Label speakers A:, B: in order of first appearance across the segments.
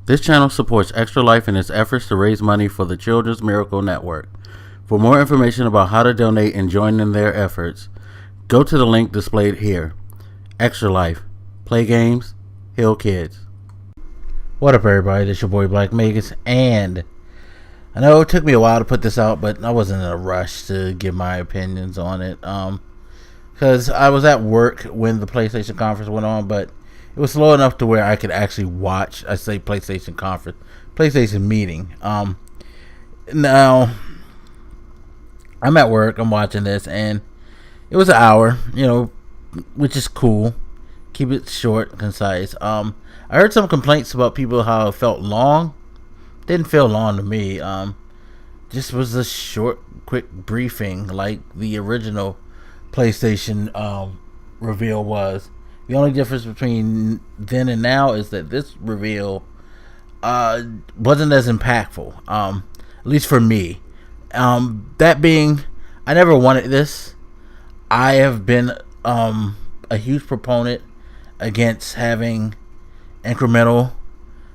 A: This channel supports Extra Life in its efforts to raise money for the Children's Miracle Network. For more information about how to donate and join in their efforts, go to the link displayed here. Extra Life. Play games, heal kids. What up, everybody? This your boy Blak Magus, and I know it took me a while to put this out, but I wasn't in a rush to give my opinions on it. Because I was at work when the PlayStation conference went on, but it was slow enough to where I could actually watch, PlayStation meeting. Now, I'm at work, I'm watching this, and it was an hour, which is cool. Keep it short and concise. I heard some complaints about people how it felt long. Didn't feel long to me. Just was a short, quick briefing like the original PlayStation reveal was. The only difference between then and now is that this reveal wasn't as impactful, at least for me. That being, I never wanted this. I have been a huge proponent against having incremental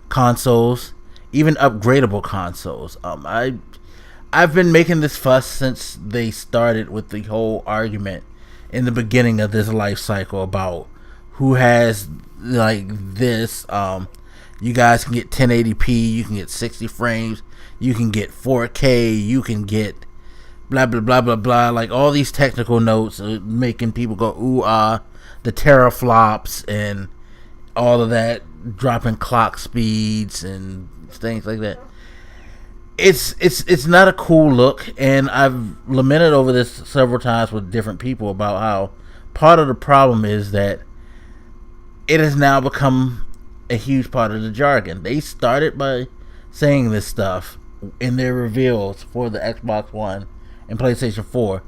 A: consoles, even upgradable consoles. I've been making this fuss since they started with the whole argument in the beginning of this life cycle about who has like this. You guys can get 1080p, you can get 60 frames, you can get 4K, you can get blah blah blah blah blah, like all these technical notes making people go ooh ah, the teraflops and all of that, dropping clock speeds and things like that. It's not a cool look, and I've lamented over this several times with different people about how part of the problem is that it has now become a huge part of the jargon. They started by saying this stuff in their reveals for the Xbox One and PlayStation 4,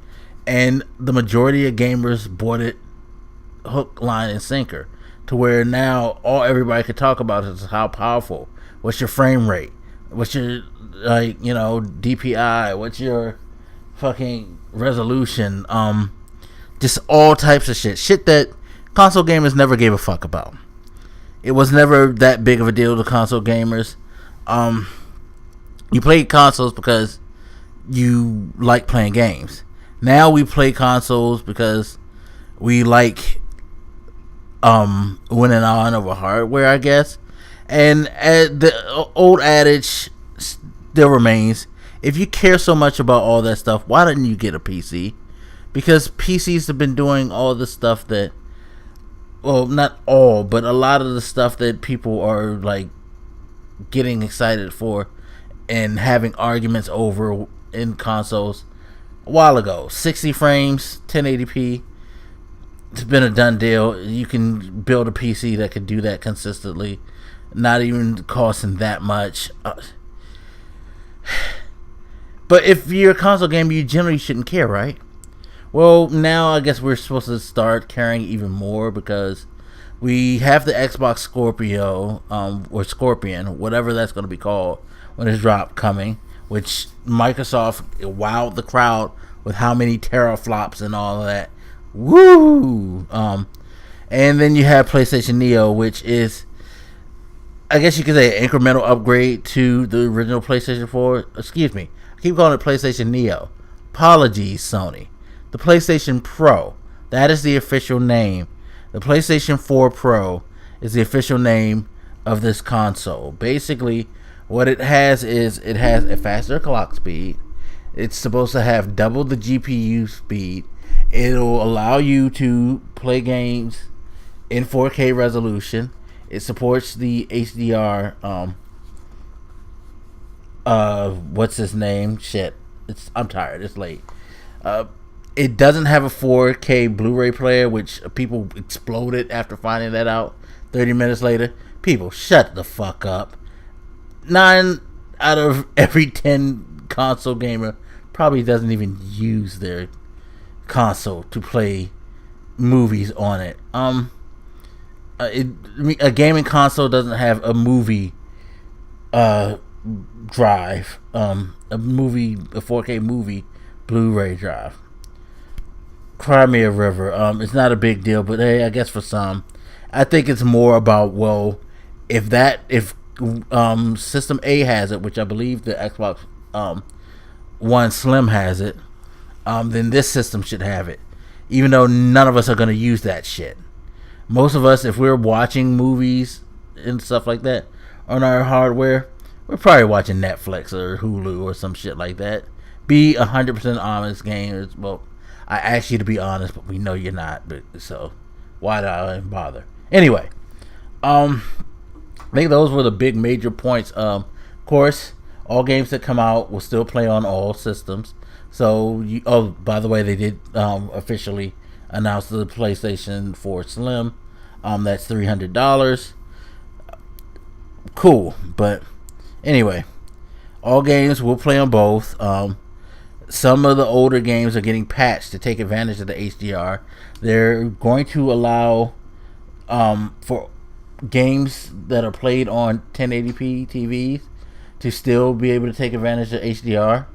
A: and the majority of gamers bought it hook, line, and sinker, to where now all everybody could talk about is how powerful, what's your frame rate, what's your DPI, what's your fucking resolution, just all types of shit that console gamers never gave a fuck about. It was never that big of a deal to console gamers. You played consoles because you like playing games. Now we play consoles because we like winning on over hardware, I guess. And the old adage still remains: if you care so much about all that stuff, why didn't you get a PC? Because PCs have been doing all the stuff that, well, not all, but a lot of the stuff that people are like getting excited for and having arguments over in consoles a while ago. 60 frames, 1080p, it's been a done deal. You can build a PC that could do that consistently, not even costing that much. But if you're a console gamer, you generally shouldn't care, right? Well, now I guess we're supposed to start caring even more, because we have the Xbox Scorpio, or Scorpion, whatever that's going to be called when it's dropped, coming, which Microsoft wowed the crowd with how many teraflops and all of that. Woo! And then you have PlayStation Neo, which is, I guess you could say, an incremental upgrade to the original PlayStation 4. Excuse me, I keep calling it PlayStation Neo. Apologies, Sony. The PlayStation Pro, that is the official name. The PlayStation 4 Pro is the official name of this console. Basically, what it has is it has a faster clock speed. It's supposed to have double the GPU speed. It'll allow you to play games in 4K resolution. It supports the HDR. What's his name? Shit. I'm tired. It's late. It doesn't have a 4K Blu-ray player, which people exploded after finding that out 30 minutes later. People, shut the fuck up. 9 out of every 10 console gamer probably doesn't even use their console to play movies on it. A gaming console doesn't have a movie drive, a 4K movie Blu-ray drive. Cry me a river. It's not a big deal, but hey, I guess for some, I think it's more about, well, if System A has it, which I believe the Xbox One Slim has it, then this system should have it. Even though none of us are going to use that shit. Most of us, if we're watching movies and stuff like that on our hardware, we're probably watching Netflix or Hulu or some shit like that. Be 100% honest, gamers. Well, I ask you to be honest, but we know you're not. But so why do I bother? Anyway, I think those were the big major points. Of course, all games that come out will still play on all systems. So, by the way, they did officially announce the PlayStation 4 Slim. That's $300. Cool, but anyway, all games will play on both. Some of the older games are getting patched to take advantage of the HDR. They're going to allow for games that are played on 1080p TVs to still be able to take advantage of HDR.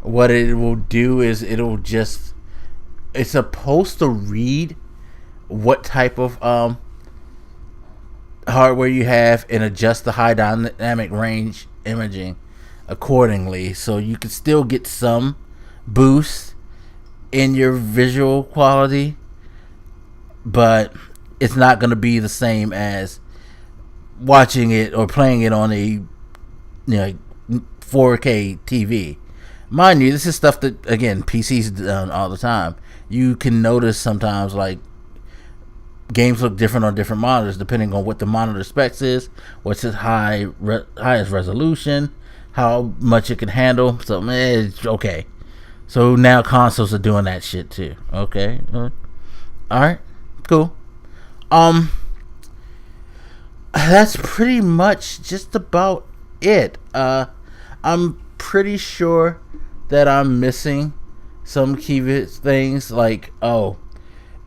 A: What it will do is it's supposed to read what type of hardware you have and adjust the high dynamic range imaging accordingly, so you can still get some boost in your visual quality, but it's not going to be the same as watching it or playing it on a 4K TV. Mind you, this is stuff that, again, PCs done all the time. You can notice sometimes, like, games look different on different monitors depending on what the monitor specs is, what's its highest resolution, how much it can handle. So, it's okay. So now consoles are doing that shit too. Okay. Alright. Cool. That's pretty much just about it. I'm pretty sure that I'm missing some key things, like,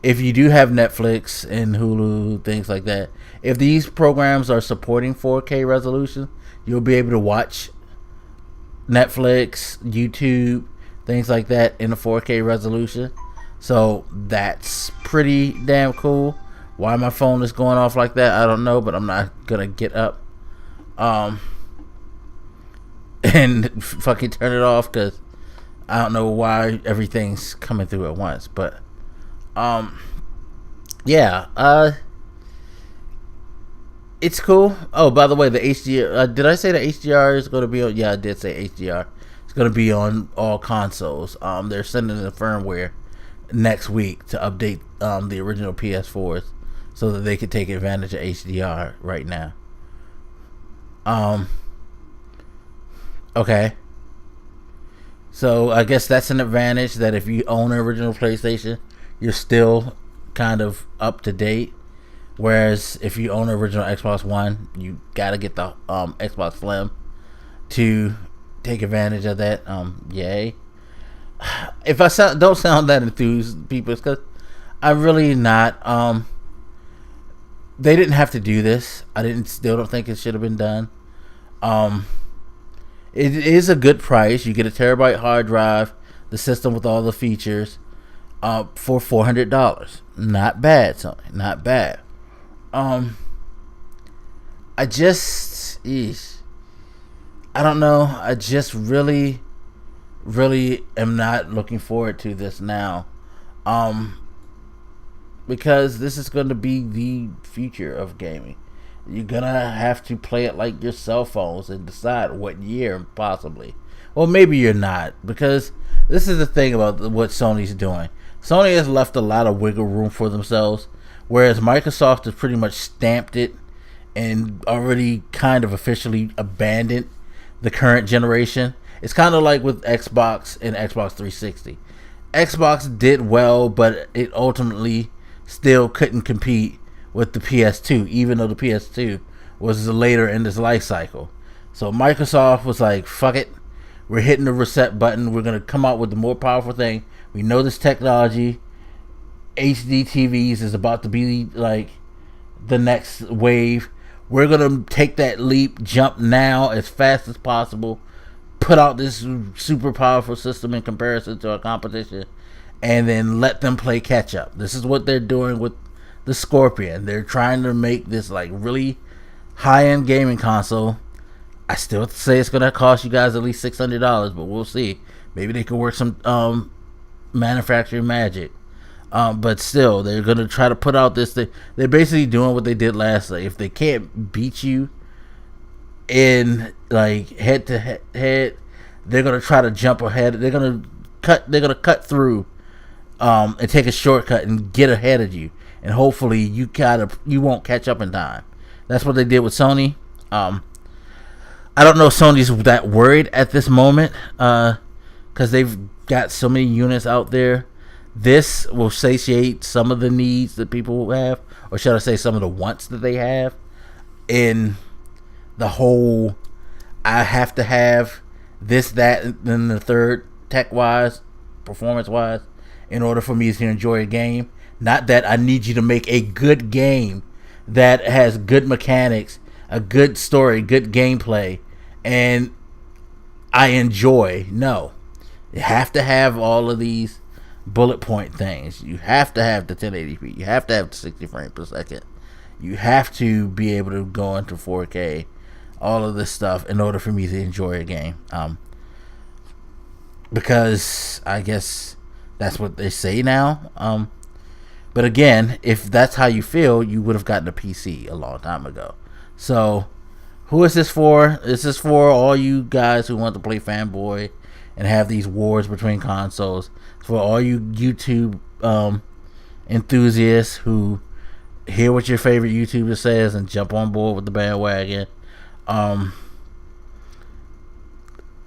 A: if you do have Netflix and Hulu, things like that, if these programs are supporting 4K resolution, you'll be able to watch Netflix, YouTube, things like that in a 4K resolution. So that's pretty damn cool. Why my phone is going off like that, I don't know, but I'm not gonna get up and fucking turn it off, because I don't know why everything's coming through at once. But it's cool. Oh, by the way, the HDR, did I say the HDR is going to be on? Yeah, I did say HDR. It's going to be on all consoles. They're sending the firmware next week to update the original PS4s so that they could take advantage of HDR right now. Okay. So I guess that's an advantage, that if you own an original PlayStation, you're still kind of up to date. Whereas if you own an original Xbox One, you gotta get the Xbox Slim to take advantage of that. Yay. If I don't sound that enthused, people, it's because I'm really not. They didn't have to do this. Still don't think it should have been done. It is a good price. You get a terabyte hard drive, the system with all the features, for $400. Not bad, Sony. Not bad. I don't know. I just really am not looking forward to this now. Because this is going to be the future of gaming. You're going to have to play it like your cell phones and decide what year, possibly. Well, maybe you're not, because this is the thing about what Sony's doing. Sony has left a lot of wiggle room for themselves, whereas Microsoft has pretty much stamped it and already kind of officially abandoned the current generation. It's kind of like with Xbox and Xbox 360. Xbox did well, but it ultimately still couldn't compete with the PS2, even though the PS2 was later in this life cycle. So Microsoft was like, fuck it, we're hitting the reset button, we're going to come out with the more powerful thing. We know this technology, HD TVs, is about to be like the next wave. We're going to take that leap, jump now as fast as possible, put out this super powerful system in comparison to our competition, and then let them play catch up. This is what they're doing with the Scorpion. They're trying to make this like really high-end gaming console. I still say it's gonna cost you guys at least $600, but we'll see. Maybe they can work some manufacturing magic. But still, they're gonna try to put out this thing. They're basically doing what they did last night. If they can't beat you in like head to head, they're gonna try to jump ahead. They're gonna cut through, and take a shortcut and get ahead of you. And hopefully you won't catch up in time. That's what they did with Sony. I don't know if Sony's that worried at this moment, because they've got so many units out there. This will satiate some of the needs that people have, or should I say some of the wants that they have, in the whole, I have to have this, that, and then the third, tech-wise, performance-wise, in order for me to enjoy a game. Not that I need you to make a good game that has good mechanics, a good story, good gameplay, and I enjoy. No. You have to have all of these bullet point things. You have to have the 1080p. You have to have the 60 frames per second. You have to be able to go into 4K. All of this stuff in order for me to enjoy a game. Because I guess that's what they say now. But again, if that's how you feel, you would have gotten a PC a long time ago. So, who is this for? This is for all you guys who want to play fanboy and have these wars between consoles. It's for all you YouTube enthusiasts who hear what your favorite YouTuber says and jump on board with the bandwagon.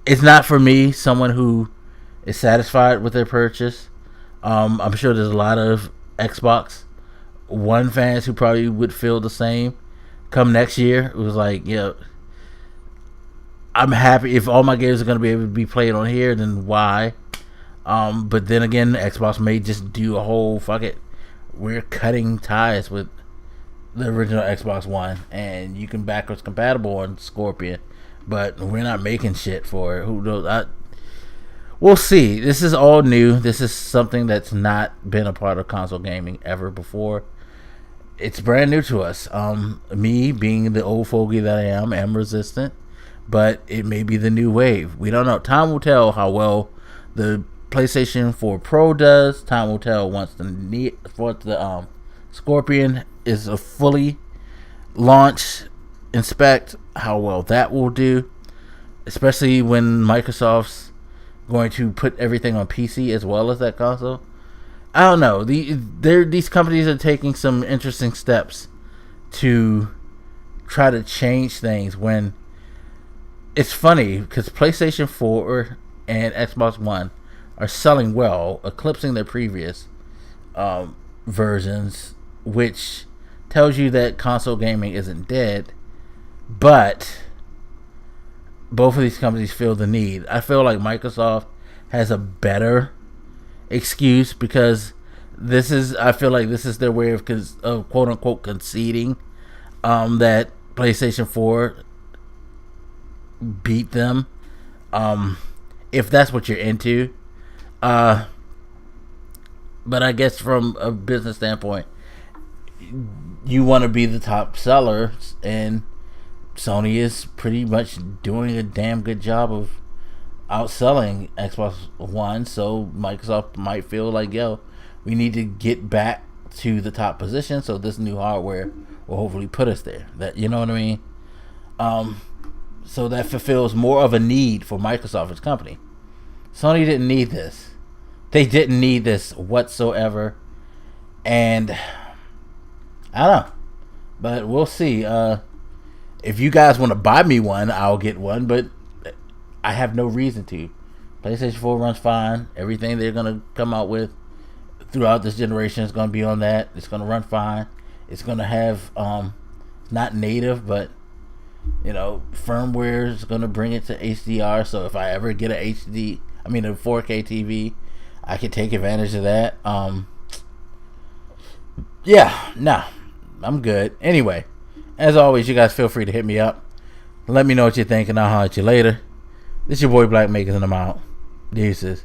A: It's not for me, someone who is satisfied with their purchase. I'm sure there's a lot of Xbox One fans who probably would feel the same. Come next year, it was like, yeah, I'm happy if all my games are going to be able to be played on here, then why? But then again, Xbox may just do a whole, fuck it, we're cutting ties with the original Xbox One, and you can backwards compatible on Scorpion, but we're not making shit for it. Who knows? We'll see. This is all new. This is something that's not been a part of console gaming ever before. It's brand new to us. Me being the old fogey that I am resistant, but it may be the new wave. We don't know. Time will tell how well the PlayStation 4 Pro does. Time will tell once the Scorpion is a fully launched inspect, how well that will do, especially when Microsoft's going to put everything on PC as well as that console. I don't know. These companies are taking some interesting steps to try to change things. When it's funny because PlayStation 4 and Xbox One are selling well, eclipsing their previous versions, which tells you that console gaming isn't dead. But both of these companies feel the need. I feel like Microsoft has a better excuse because I feel like this is their way of quote unquote conceding that PlayStation 4 beat them, if that's what you're into. But I guess from a business standpoint, you want to be the top sellers, and Sony is pretty much doing a damn good job of outselling Xbox One. So Microsoft might feel like, yo, we need to get back to the top position, so this new hardware will hopefully put us there. That, you know what I mean? So that fulfills more of a need for Microsoft as a company. Sony didn't need this. They didn't need this whatsoever. And I don't know, but we'll see. If you guys want to buy me one, I'll get one, but I have no reason to. PlayStation 4 runs fine. Everything they're going to come out with throughout this generation is going to be on that. It's going to run fine. It's going to have, not native, but, you know, firmware is going to bring it to HDR. So if I ever get a 4K TV, I can take advantage of that. Yeah, no, I'm good. Anyway, as always, you guys feel free to hit me up. Let me know what you think, and I'll holler at you later. This is your boy Blak Magus, and I'm out. Deuces.